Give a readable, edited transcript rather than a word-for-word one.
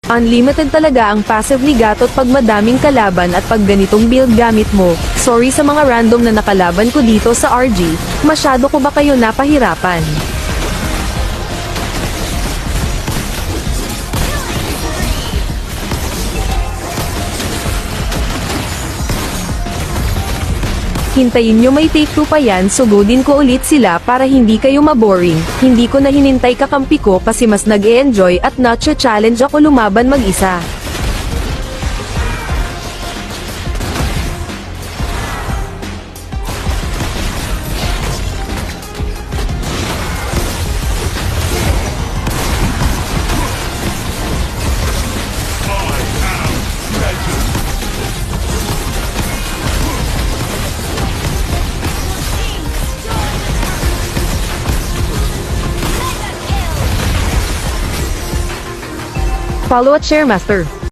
Unlimited talaga ang passive ni Gatot pag madaming kalaban at pag ganitong build gamit mo. Sorry sa mga random na nakalaban ko dito sa RG, masyado ko ba kayo napahirapan? Hintayin nyo, may take 2 pa yan, sugodin ko ulit sila para hindi kayo maboring. Hindi ko na hinintay kakampi ko kasi mas nag-e-enjoy at challenge ako lumaban mag-isa. Follow at share, Master.